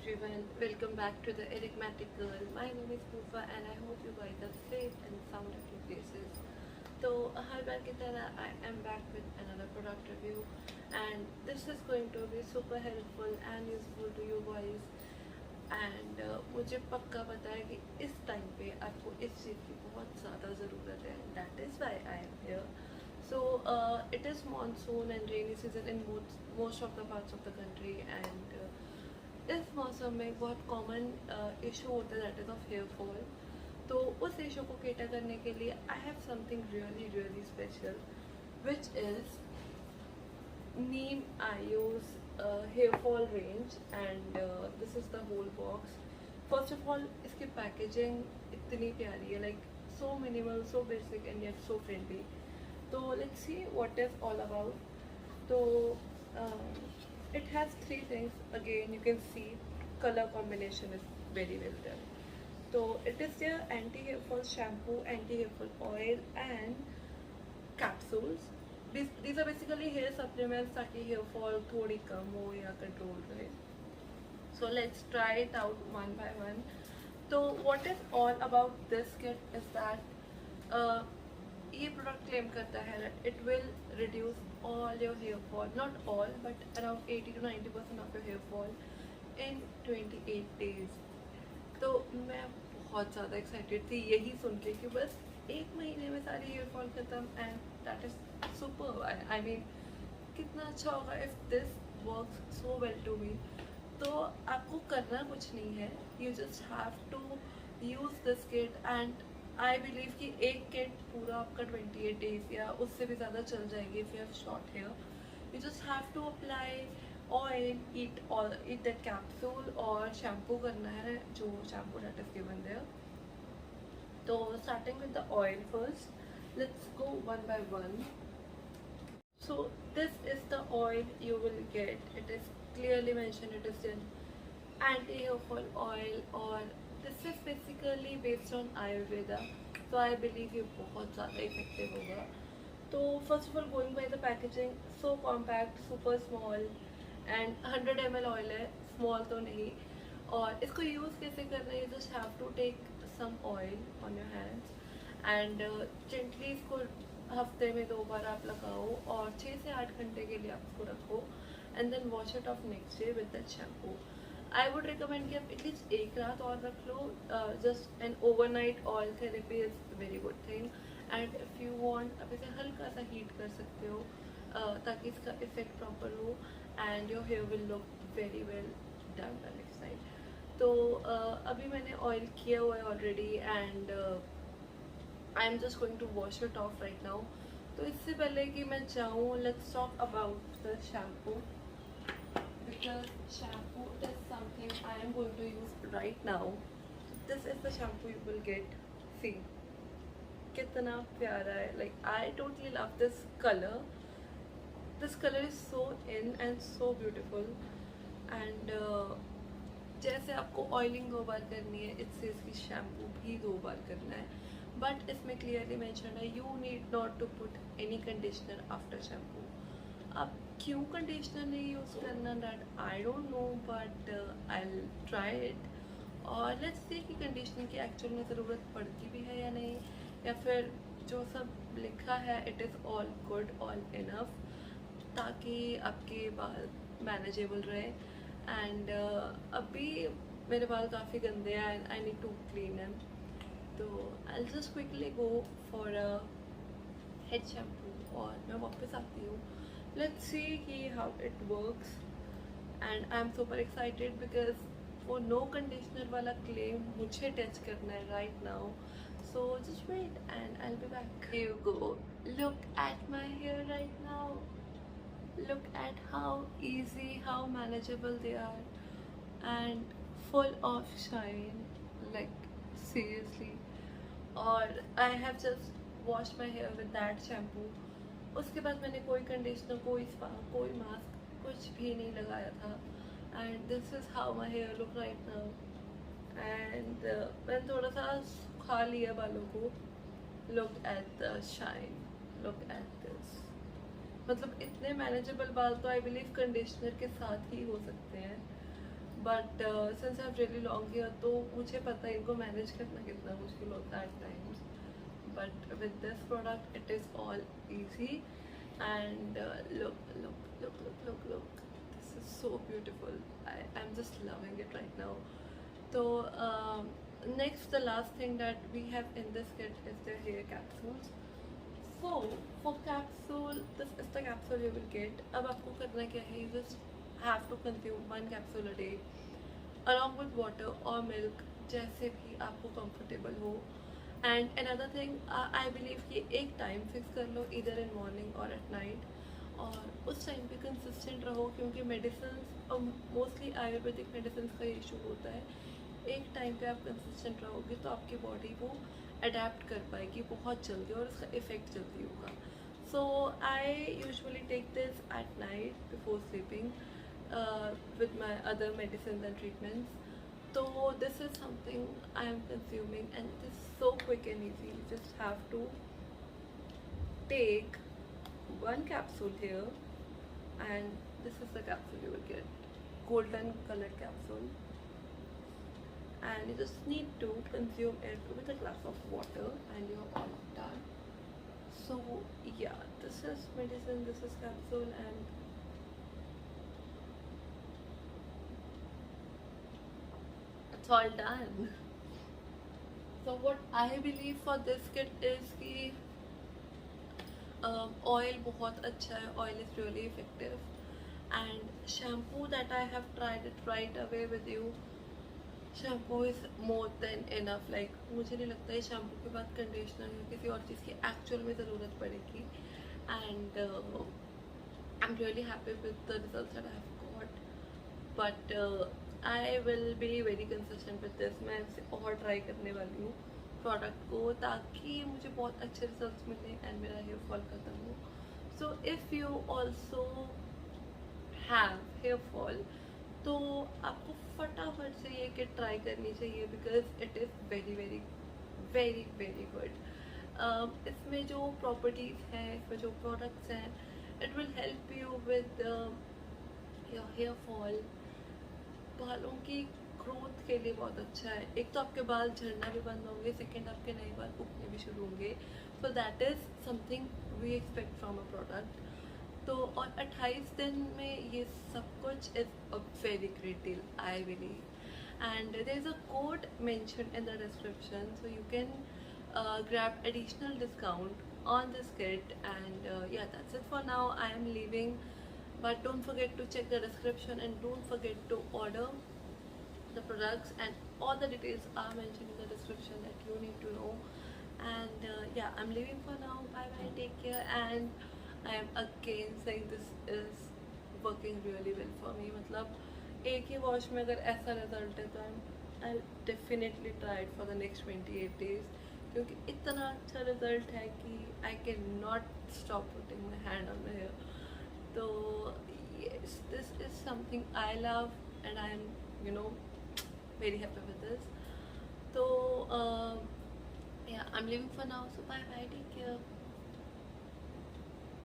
everyone, welcome back to the enigmatic girl. My name is Poofa and I hope you guys are safe and sound at your places. So हर बार की तरह I am back with another product review and this is going to be super helpful and useful to you guys. And मुझे पक्का पता है कि इस time पे आपको इस चीज़ की बहुत ज़्यादा ज़रूरत है. That is why I am here. So it is monsoon and rainy season in most of the parts of the country and इस मौसम में एक बहुत कॉमन इशू होता है that is of hair fall. तो उस इशू को केटर करने के लिए I have something really special which is neem Ayuj hair fall range and this is the whole box. First of all इसकी पैकेजिंग इतनी प्यारी है, like so minimal, so basic and yet so friendly. तो let's see what is all about. तो it has three things. Again, you can see color combination is very well done. So it is their anti-hairfall shampoo, anti-hairfall oil and capsules. These are basically hair supplements ताकि hair fall थोड़ी कम हो या control रहे. So let's try it out one by one. So what is all about this kit is that ये product claim करता है it will reduce all your hair fall, not all but around 80 to 90% of your hair fall in 28 days. तो मैं बहुत ज़्यादा excited थी यही सुन के कि बस एक महीने में सारी हेयर फॉल खत्म and that is super. I mean कितना अच्छा होगा if this works so well to me. तो आपको करना कुछ नहीं है, you just have to use this kit and I believe कि एक किट पूरा आपका 28 days या उससे भी ज़्यादा चल जाएगी if you have short hair. You just have to apply oil, eat that capsule और शैम्पू करना है जो shampoo that is given there. तो starting with the oil first, let's go one by one. So this is the oil you will get. It is clearly mentioned it is an anti-hairfall oil और this is basically based on Ayurveda. So I believe ये बहुत ज़्यादा effective होगा. तो first of all going by the packaging, so compact, super small and 100 ml oil है, small तो नहीं. और इसको यूज़ कैसे करना है, you just have to take some oil on your hands and gently इसको हफ्ते में 2 बार आप लगाओ और 6 से 8 घंटे के लिए आप इसको रखो and then wash it off next day with that shampoo. I would recommend कि आप एटलीस्ट एक रात और रख लो. Just an overnight oil therapy is very good thing and if you want आप इसे हल्का सा हीट कर सकते हो ताकि इसका इफेक्ट प्रॉपर हो and your hair will look very well done the next side. तो अभी मैंने ऑयल किया हुआ है already and I am just going to wash it off right now. तो इससे पहले कि मैं जाऊँ, let's talk about the shampoo because shampoo is something I am going to use right now. This is the shampoo you will get. See कितना प्यारा है, like I totally love this color. This color is so in and so beautiful and जैसे आपको oiling 2 बार करनी है इससे इसकी shampoo भी 2 बार करना है. बट इसमें क्लियरली मेंशन है you need not to put any conditioner after shampoo. अब क्यों कंडीशनर नहीं यूज़ करना that I don't know but I will try it. और लेट्स सी कि कंडीशनर की एक्चुअल में ज़रूरत पड़ती भी है या नहीं, या फिर जो सब लिखा है it is all good, all enough ताकि आपके बाल मैनेजेबल रहे. एंड अभी मेरे बाल काफ़ी गंदे हैं and I need to clean them. तो I will just quickly go for a head shampoo और मैं वापस आती हूँ. Let's see how it works and I'm super excited because वो no conditioner वाला claim मुझे touch करना है right now. So just wait and I'll be back. Here you go. Look at my hair right now. Look at how easy, how manageable they are and full of shine. Like seriously. और I have just washed my hair with that shampoo. उसके बाद मैंने कोई conditioner, कोई spa, कोई mask कुछ भी नहीं लगाया था and this is how my hair look right now. And मैंने थोड़ा सा सुखा लिया बालों को. Look at the shine, look at this. मतलब इतने मैनेजेबल बाल तो आई बिलीव कंडीशनर के साथ ही हो सकते हैं. But since I have really long hair तो मुझे पता है इनको मैनेज करना कितना मुश्किल होता है at times. But with this product it is all easy. And look, this is so beautiful. I'm just loving it right now. So next, the last thing that we have in this kit is the hair capsules. So for capsule, this is the capsule you will get. अब आपको करना क्या है, you just have to consume one capsule a day along with water or milk, जैसे भी आपको comfortable हो. And another thing, I believe कि एक टाइम फिक्स कर लो, इधर इन मॉर्निंग और एट नाइट, और उस टाइम पे कंसिस्टेंट रहो, क्योंकि मेडिसिन और मोस्टली आयुर्वेदिक मेडिसिन का इशू होता है. एक टाइम पे आप कंसिस्टेंट रहोगे तो आपकी बॉडी वो अडेप्ट कर पाएगी बहुत जल्दी और उसका इफ़ेक्ट जल्दी होगा. So I usually take this at night before sleeping with my other medicine and treatments. So this is something I am consuming, and it is so quick and easy. You just have to take one capsule here, and this is the capsule you will get, golden colored capsule, and you just need to consume it with a glass of water and you're all done. So yeah, this is medicine, this is capsule, and it's all done. So what I believe for this kit is कि oil बहुत अच्छा है, oil is really effective, and shampoo that I have tried it right away with you. Shampoo is more than enough. Like मुझे नहीं लगता है shampoo के बाद conditioner या किसी और चीज़ की actual में ज़रूरत पड़ेगी. And I'm really happy with the results that I have got. But I will be very consistent with this. मैं इसे और ट्राई करने वाली हूँ प्रोडक्ट को, ताकि मुझे बहुत अच्छे रिजल्ट्स मिले एंड मेरा हेयर फॉल खत्म हो. So if you also have hair fall तो आपको फटाफट से ये किट ट्राई करनी चाहिए, because it is very very very very good. इसमें जो प्रॉपर्टीज़ हैं, इसमें जो प्रोडक्ट्स हैं, it will help you with your hair fall. बालों की ग्रोथ के लिए बहुत अच्छा है. एक तो आपके बाल झड़ना भी बंद होंगे, सेकेंड आपके नए बाल उगने भी शुरू होंगे. So that is something we expect from a product. तो और 28 दिन में ये सब कुछ is a very great deal, I believe. And there is a code mentioned in the description, so you can grab additional discount on this kit. And yeah, that's it for now. I am leaving, but don't forget to check the description and don't forget to order the products, and all the details are mentioned in the description that you need to know. And yeah, I'm leaving for now. Bye bye, take care. And I am again saying this is working really well for me. मतलब एक ही wash में अगर ऐसा result है तो I'll definitely try it for the next 28 days, क्योंकि इतना अच्छा रिजल्ट है कि I cannot stop putting my hand on my hair. So yes, this is something I love, and I am, you know, very happy with this. So yeah, I'm leaving for now. So bye bye, take care.